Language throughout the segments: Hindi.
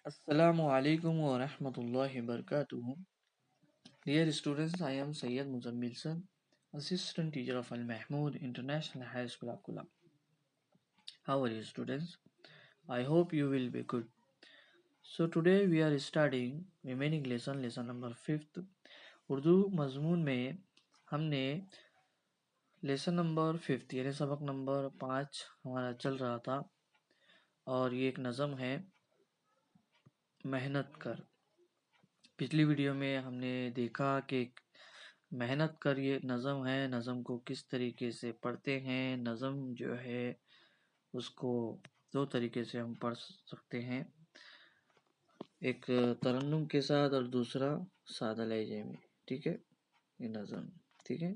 Assalamu alaikum wa rahmatullahi wa barakatuh. Dear students, I am Sayyid Muzammil sir, Assistant Teacher of Al Mahmood International High School, Akula. How are you, students? I hope you will be good. So today we are studying remaining lesson number 5th. Urdu मजमून में हमने लेसन नंबर 5 यानी सबक नंबर 5 हमारा चल रहा था और ये एक नज़म है मेहनत कर। पिछली वीडियो में हमने देखा कि मेहनत कर ये नज़म है, नज़म को किस तरीके से पढ़ते हैं। नज़म जो है उसको दो तरीके से हम पढ़ सकते हैं, एक तरन्नुम के साथ और दूसरा सादा लहजे में। ठीक है, ये नज़म, ठीक है।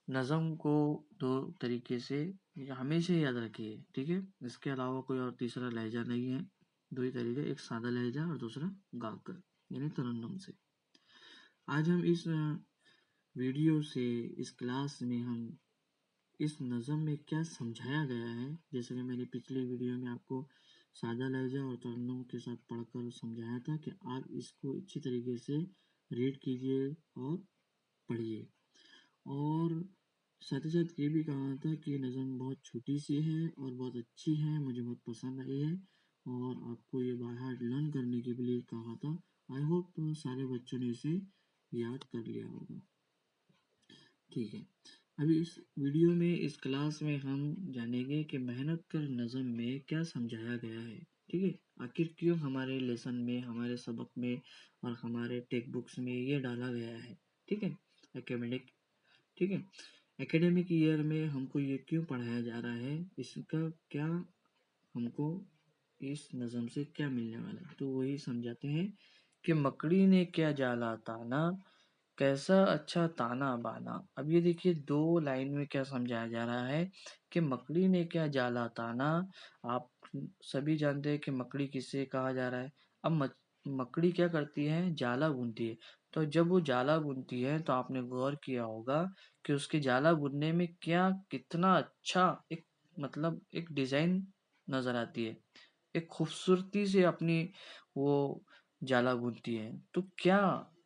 नज़म को दो तरीके से हमेशा याद रखिए, ठीक है। इसके अलावा कोई और तीसरा लहजा नहीं है, दो ही तरीके, एक सादा लहजा और दूसरा गाकर यानी तरन्नुम से। आज हम इस वीडियो से, इस क्लास में हम इस नज़म में क्या समझाया गया है, जैसे कि मैंने पिछली वीडियो में आपको सादा लहजा और तरन्नुम के साथ पढ़कर समझाया था कि आप इसको अच्छी तरीके से रीड कीजिए और पढ़िए। और साथ ही साथ ये भी कहा था कि ये नज़म बहुत छोटी सी है और बहुत अच्छी है, मुझे बहुत पसंद आई है और आपको ये बाय हार्ट लर्न करने के लिए कहा था। आई होप सारे बच्चों ने इसे याद कर लिया होगा। ठीक है, अभी इस वीडियो में, इस क्लास में हम जानेंगे कि मेहनत कर नज़म में क्या समझाया गया है। ठीक है, आखिर क्यों हमारे लेसन में, हमारे सबक में और हमारे टेक्स्ट बुक्स में ये डाला गया है। ठीक है, एकेडमिक, ठीक है, एकेडमिक ईयर में हमको ये क्यों पढ़ाया जा रहा है, इसका क्या हमको इस नज़म से क्या मिलने वाला है, तो वही समझाते हैं कि मकड़ी ने क्या जाला ताना, कैसा अच्छा ताना बाना। अब ये देखिए, दो लाइन में क्या समझाया जा रहा है कि मकड़ी ने क्या जाला ताना। आप सभी जानते हैं कि मकड़ी किसे कहा जा रहा है। अब मकड़ी क्या करती है, जाला बुनती है। तो जब वो जाला बुनती है तो आपने गौर किया होगा कि उसके जाला बुनने में क्या, कितना अच्छा एक, मतलब एक डिजाइन नजर आती है, एक खूबसूरती से अपनी वो जाला बुनती है। तो क्या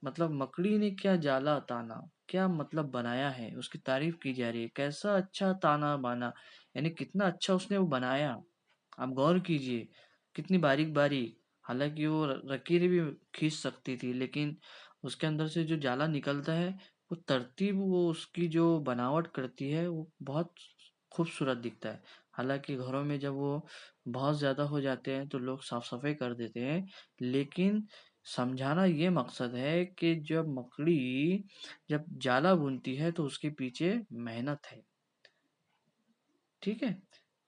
मतलब मकड़ी ने क्या जाला ताना, क्या मतलब बनाया है, उसकी तारीफ की जा रही है। कैसा अच्छा ताना बाना, यानी कितना अच्छा उसने वो बनाया। आप गौर कीजिए, कितनी बारीक बारीक, हालांकि वो लकीरें भी खींच सकती थी, लेकिन उसके अंदर से जो जाला निकलता है, वो तरतीब, वो उसकी जो बनावट करती है, वो बहुत खूबसूरत दिखता है। हालांकि घरों में जब वो बहुत ज़्यादा हो जाते हैं तो लोग साफ सफाई कर देते हैं, लेकिन समझाना ये मकसद है कि जब मकड़ी जब जाला बुनती है तो उसके पीछे मेहनत है। ठीक है,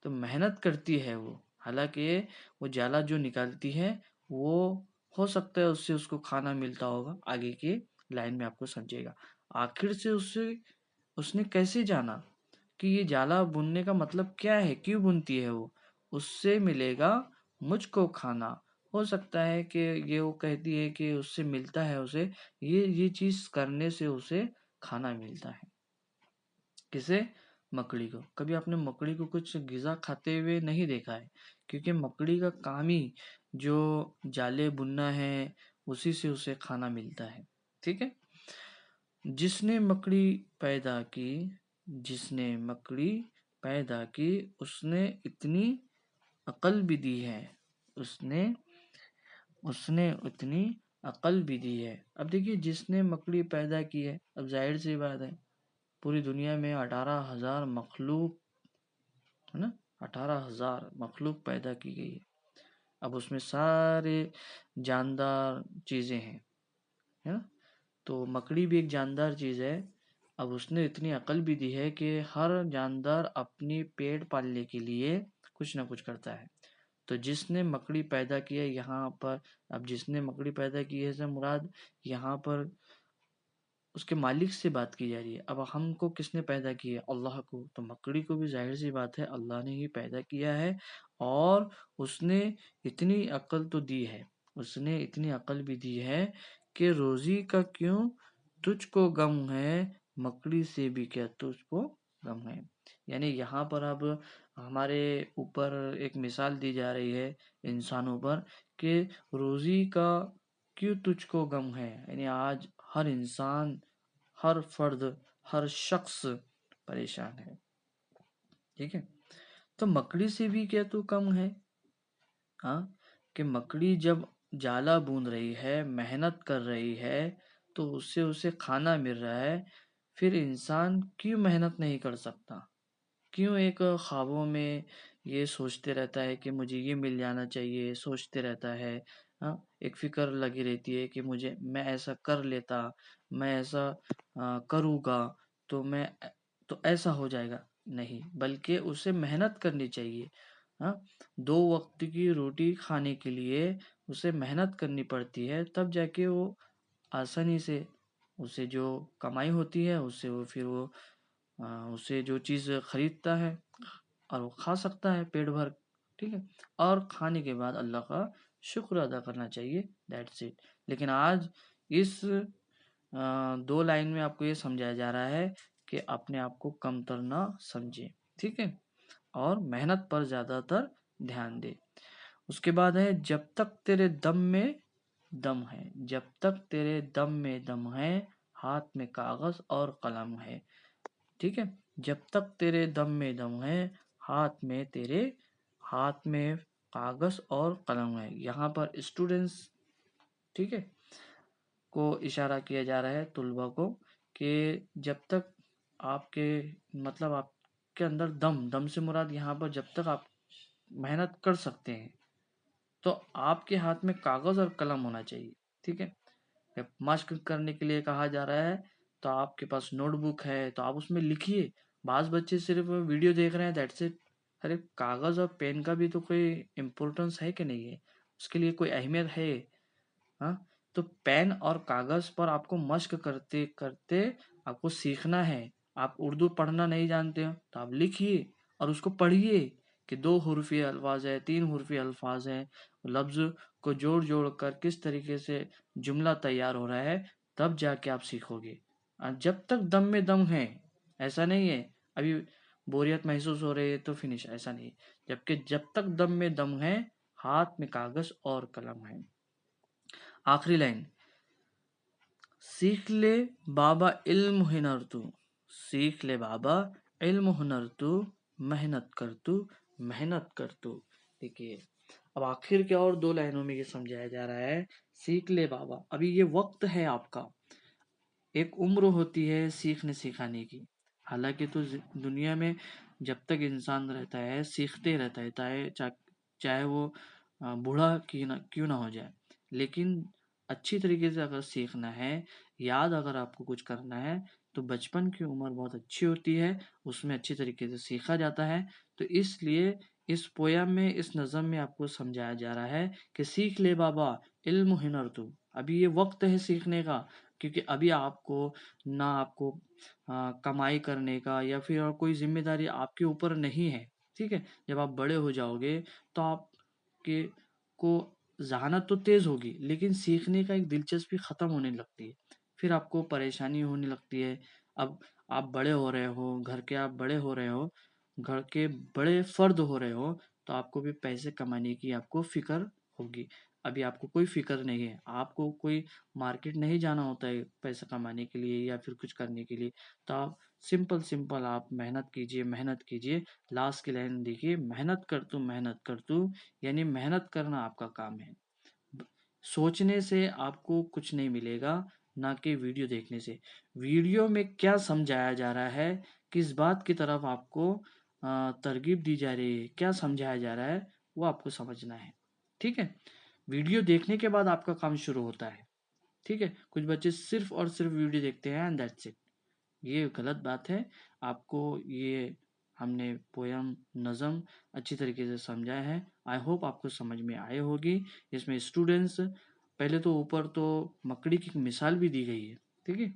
तो मेहनत करती है वो। हालांकि वो जाला जो निकालती है, वो हो सकता है उससे उसको खाना मिलता होगा, आगे की लाइन में आपको समझेगा। आखिर से उससे उसने कैसे जाना कि ये जाला बुनने का मतलब क्या है, क्यों बुनती है वो। उससे मिलेगा मुझको खाना। हो सकता है कि ये वो कहती है कि उससे मिलता है उसे, ये चीज करने से उसे खाना मिलता है। किसे, मकड़ी को। कभी आपने मकड़ी को कुछ गिजा खाते हुए नहीं देखा है, क्योंकि मकड़ी का काम ही जो जाले बुनना है, उसी से उसे खाना मिलता है। ठीक है, जिसने मकड़ी पैदा की, जिसने मकड़ी पैदा की, उसने इतनी अकल भी दी है, उसने उसने उतनी अकल भी दी है। अब देखिए, जिसने मकड़ी पैदा की है, अब जाहिर सी बात है, पूरी दुनिया में 18,000 मखलूक है ना, 18,000 मखलूक पैदा की गई है। अब उसमें सारे जानदार चीजें हैं, है ना। तो मकड़ी भी एक जानदार चीज है। अब उसने इतनी अकल भी दी है कि हर जानदार अपनी पेट पालने के लिए कुछ ना कुछ करता है। तो जिसने मकड़ी पैदा की है यहाँ पर, अब जिसने मकड़ी पैदा की है से मुराद यहाँ पर उसके मालिक से बात की जा रही है। अब हमको किसने पैदा किया, अल्लाह को। तो मकड़ी को भी जाहिर सी बात है अल्लाह ने ही पैदा किया है, और उसने इतनी अकल तो दी है, उसने इतनी अकल भी दी है कि रोजी का क्यों तुझको गम है, मकड़ी से भी क्या तुझको गम है। यानी यहाँ पर अब हमारे ऊपर एक मिसाल दी जा रही है इंसानों पर कि रोज़ी का क्यों तुझको गम है। यानी आज हर इंसान, हर फर्द, हर शख्स परेशान है। ठीक है, तो मकड़ी से भी क्या तू कम है? हाँ, कि मकड़ी जब जाला बूंद रही है, मेहनत कर रही है, तो उससे उसे खाना मिल रहा है, फिर इंसान क्यों मेहनत नहीं कर सकता? क्यों एक ख्वाबों में ये सोचते रहता है कि मुझे ये मिल जाना चाहिए, सोचते रहता है। हाँ, एक फिक्र लगी रहती है कि मुझे, मैं ऐसा कर लेता, मैं ऐसा करूँगा तो तो ऐसा हो जाएगा। नहीं, बल्कि उसे मेहनत करनी चाहिए। हाँ, दो वक्त की रोटी खाने के लिए उसे मेहनत करनी पड़ती है, तब जाके वो आसानी से उसे जो कमाई होती है उससे वो फिर वो उसे जो चीज़ खरीदता है और वो खा सकता है पेट भर। ठीक है, और खाने के बाद अल्लाह का शुक्र अदा करना चाहिए, दैट्स इट। लेकिन आज इस 2 लाइन में आपको ये समझाया जा रहा है कि अपने आप को कमतर ना समझे। ठीक है, और मेहनत पर ज़्यादातर ध्यान दे। उसके बाद है, जब तक तेरे दम में दम है, जब तक तेरे दम में दम है, हाथ में कागज और कलम है। ठीक है, जब तक तेरे दम में दम है, हाथ में कागज और कलम है। यहाँ पर स्टूडेंट्स, ठीक है, को इशारा किया जा रहा है, तुलबा को, कि जब तक आपके, मतलब आपके अंदर दम से मुराद यहाँ पर जब तक आप मेहनत कर सकते हैं, तो आपके हाथ में कागज और कलम होना चाहिए। ठीक है, जब मश्क करने के लिए कहा जा रहा है, तो आपके पास नोटबुक है तो आप उसमें लिखिए। बाज बच्चे सिर्फ वीडियो देख रहे हैं, दैट्स इट। अरे, कागज और पेन का भी तो कोई इम्पोर्टेंस है कि नहीं है? उसके लिए कोई अहमियत है? हाँ, तो पेन और कागज पर आपको मश्क करते करते आपको सीखना है। आप उर्दू पढ़ना नहीं जानते हो तो आप लिखिए और उसको पढ़िए कि 2 हुर्फी अल्फाज है, 3 हुर्फी अल्फाज है, लफ्ज को जोड़ जोड़ कर किस तरीके से जुमला तैयार हो रहा है, तब जाके आप सीखोगे। जब तक दम में दम है, ऐसा नहीं है अभी बोरियत महसूस हो रही है तो फिनिश, ऐसा नहीं। जबकि जब तक दम में दम है, हाथ में कागज और कलम है। आखिरी लाइन, सीख ले बाबा इल्म हुनर तू, सीख ले बाबा इल्म हुनर तू, मेहनत कर तू, मेहनत कर तू। देखिए, अब आखिर के और 2 लाइनों में ये समझाया जा रहा है, सीख ले बाबा, अभी ये वक्त है आपका। एक उम्र होती है सीखने सिखाने की। हालांकि तो दुनिया में जब तक इंसान रहता है सीखते रहता है, चाहे वो बूढ़ा क्यों ना हो जाए। लेकिन अच्छी तरीके से अगर सीखना है, याद अगर आपको कुछ करना है, तो बचपन की उम्र बहुत अच्छी होती है, उसमें अच्छी तरीके से सीखा जाता है। तो इसलिए इस पोयम में, इस नज़म में आपको समझाया जा रहा है कि सीख ले बाबा इल्म हुनर तू, अभी ये वक्त है सीखने का। क्योंकि अभी आपको कमाई करने का या फिर और कोई जिम्मेदारी आपके ऊपर नहीं है। ठीक है, जब आप बड़े हो जाओगे तो आपके को जहानत तो तेज होगी, लेकिन सीखने का एक दिलचस्पी खत्म होने लगती है। फिर आपको परेशानी होने लगती है। अब आप बड़े हो रहे हो, घर के आप बड़े हो रहे हो, घर के बड़े फर्द हो रहे हो, तो आपको भी पैसे कमाने की आपको फिक्र होगी। अभी आपको कोई फिक्र नहीं है, आपको कोई मार्केट नहीं जाना होता है पैसा कमाने के लिए या फिर कुछ करने के लिए। तो आप सिंपल सिंपल आप मेहनत कीजिए, मेहनत कीजिए। लास्ट की लाइन देखिए, मेहनत कर तू, मेहनत कर तू, यानी मेहनत करना आपका काम है। सोचने से आपको कुछ नहीं मिलेगा, ना कि वीडियो देखने से। वीडियो में क्या समझाया जा रहा है, किस बात की तरफ आपको तरगीब दी जा रही है, क्या समझाया जा रहा है, वो आपको समझना है। ठीक है, वीडियो देखने के बाद आपका काम शुरू होता है। ठीक है, कुछ बच्चे सिर्फ और सिर्फ वीडियो देखते हैं एंड दैट्स इट। ये गलत बात है। आपको ये हमने पोयम, नज़म अच्छी तरीके से समझाया है। आई होप आपको समझ में आए होगी। इसमें स्टूडेंट्स, पहले तो ऊपर तो मकड़ी की मिसाल भी दी गई है। ठीक है,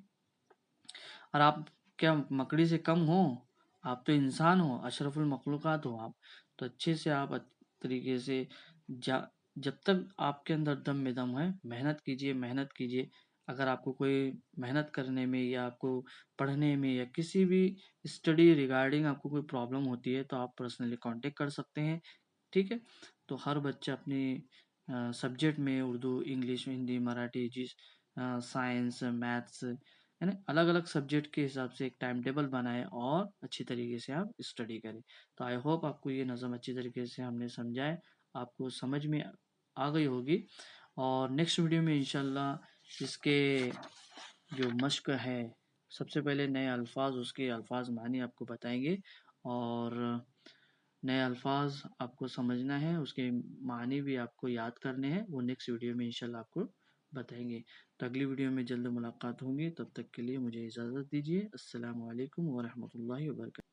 और आप क्या मकड़ी से कम हो? आप तो इंसान हो, अशरफुल मखलूक़ात हो आप। तो अच्छे से आप तरीके से जा जब तक आपके अंदर दम में दम है, मेहनत कीजिए, मेहनत कीजिए। अगर आपको कोई मेहनत करने में या आपको पढ़ने में या किसी भी स्टडी रिगार्डिंग आपको कोई प्रॉब्लम होती है, तो आप पर्सनली कॉन्टैक्ट कर सकते हैं, ठीक है? तो हर बच्चा अपने सब्जेक्ट में उर्दू, इंग्लिश, हिंदी, मराठी जिस साइंस, मैथ्स है ना? अलग-अलग सब्जेक्ट के हिसाब से एक टाइम टेबल बनाएँ और अच्छी तरीके से आप स्टडी करें। तो आई होप आपको ये नज़म अच्छी तरीके से हमने समझाए, आपको समझ में आ गई होगी और नेक्स्ट वीडियो में इंशाल्लाह इसके जो मश्क है, सबसे पहले नए अल्फ़ाज़, उसके अल्फ़ाज़ मानी आपको बताएँगे और नए अल्फ़ाज़ आपको समझना है, उसके मानी भी आपको याद करने हैं, वो नेक्स्ट वीडियो में इंशाल्लाह आपको बताएँगे। तो अगली वीडियो में जल्द मुलाकात होंगी, तब तक के लिए मुझे इजाज़त दीजिए। अस्सलामु अलैकुम व रहमतुल्लाहि व बरकातहू।